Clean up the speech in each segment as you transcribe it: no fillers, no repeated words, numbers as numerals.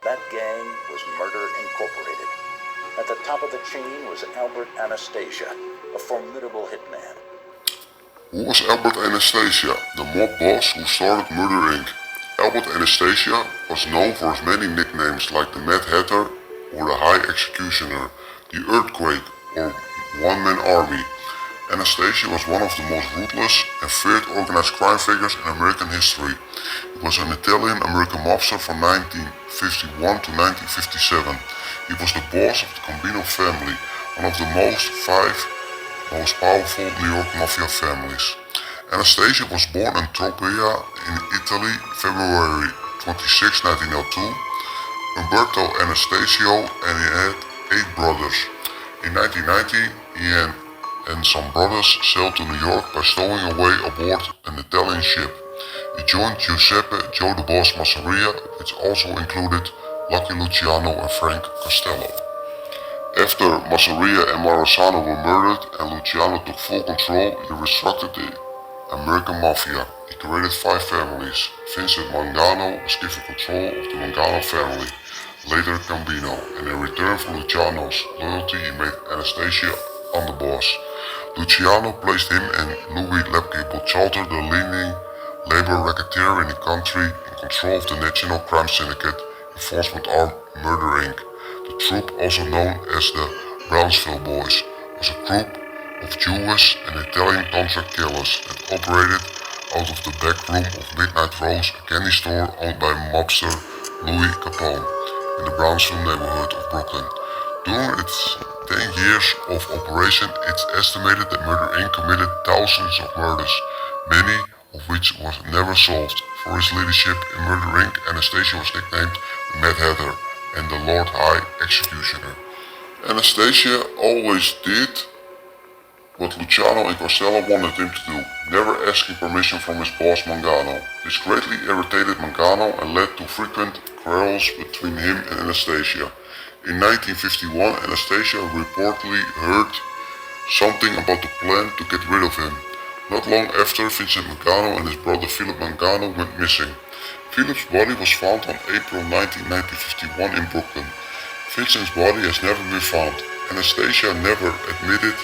That gang was Murder Incorporated. At the top of the chain was Anastasia, a formidable hitman. Who was Anastasia, the mob boss who started Murder Inc.? Anastasia was known for his many nicknames like the Mad Hatter or the High Executioner, the Earthquake or One-Man Army. Anastasia was one of the most ruthless and feared organized crime figures in American history. He was an Italian-American mobster from 1951 to 1957. He was the boss of the Gambino family, one of the five most powerful New York Mafia families. Anastasia was born in Tropea in Italy, February 26, 1902. Umberto Anastasio, and he had 8 brothers. In 1990, he and some brothers sailed to New York by stowing away aboard an Italian ship. He joined Giuseppe Joe the Boss Masseria, which also included Lucky Luciano and Frank Costello. After Masseria and Maranzano were murdered and Luciano took full control, he restructured the American Mafia. He created 5 families. Vincent Mangano was given control of the Mangano family, later Gambino, and in return for Luciano's loyalty he made Anastasia underboss. Luciano placed him and Louis Lepke Boccialter, the leading labor racketeer in the country, in control of the National Crime Syndicate enforcement arm Murder Inc. The troop, also known as the Brownsville Boys, was a group of Jewish and Italian contract killers that operated out of the back room of Midnight Rose, a candy store owned by mobster Louis Capone in the Brownsville neighborhood of Brooklyn. During its 10 years of operation, it's estimated that Murder Inc. committed thousands of murders, many of which was never solved. For his leadership in Murder Inc., Anastasia was nicknamed the Mad Hatter and the Lord High Executioner. Anastasia always did what Luciano and Costello wanted him to do, never asking permission from his boss Mangano. This greatly irritated Mangano and led to frequent quarrels between him and Anastasia. In 1951, Anastasia reportedly heard something about the plan to get rid of him. Not long after, Vincent Mangano and his brother Philip Mangano went missing. Philip's body was found on April 19, 1951 in Brooklyn. Vincent's body has never been found. Anastasia never admitted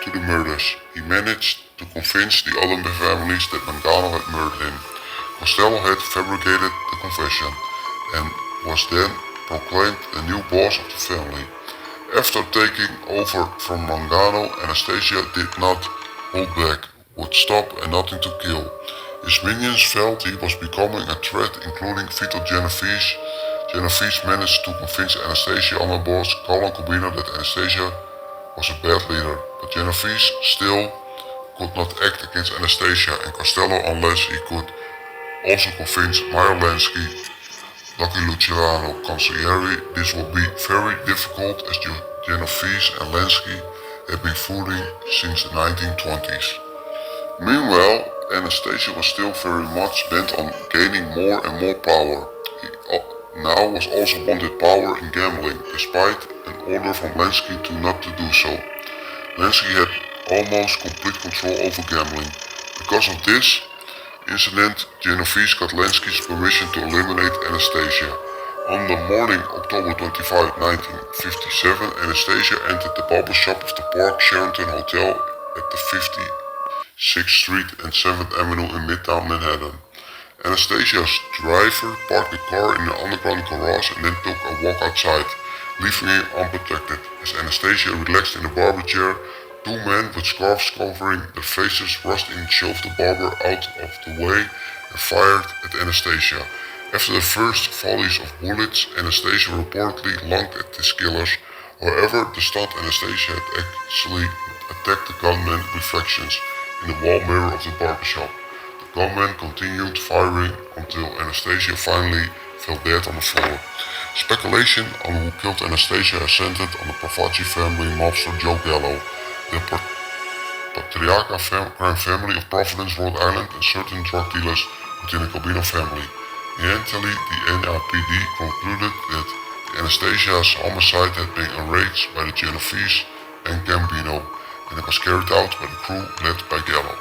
to the murders. He managed to convince the other families that Mangano had murdered him. Costello had fabricated the confession and was then proclaimed the new boss of the family. After taking over from Mangano, Anastasia did not hold back, would stop at nothing to kill. His minions felt he was becoming a threat, including Vito Genovese. Genovese managed to convince Anastasia and her boss, Carlo and Gambino, that Anastasia was a bad leader, but Genovese still could not act against Anastasia and Costello unless he could also convince Meyer Lansky, Lucky Luciano Consigliere. This would be very difficult as Genovese and Lansky had been feuding since the 1920s. Meanwhile, Anastasia was still very much bent on gaining more and more power. He now was also wanted power in gambling, despite an order from Lansky not to do so. Lansky had almost complete control over gambling. Because of this incident, Genovese got Lansky's permission to eliminate Anastasia. On the morning October 25, 1957, Anastasia entered the barber shop of the Park Sheraton Hotel at the 56th Street and 7th Avenue in Midtown Manhattan. Anastasia's driver parked the car in the underground garage and then took a walk outside, leaving him unprotected. As Anastasia relaxed in the barber chair, 2 men with scarves covering their faces rushed in and shoved the barber out of the way and fired at Anastasia. After the first volleys of bullets, Anastasia reportedly lunged at his killers. However, the stunned Anastasia had actually attacked the gunman reflections in the wall mirror of the barbershop. The gunman continued firing until Anastasia finally fell dead on the floor. Speculation on who killed Anastasia is centered on the Pavacci family mobster Joe Gallo, the Patriarca crime family of Providence, Rhode Island, and certain drug dealers within the Gambino family. Eventually, the NYPD concluded that Anastasia's homicide had been arranged by the Genovese and Gambino, and it was carried out by the crew led by Gallo.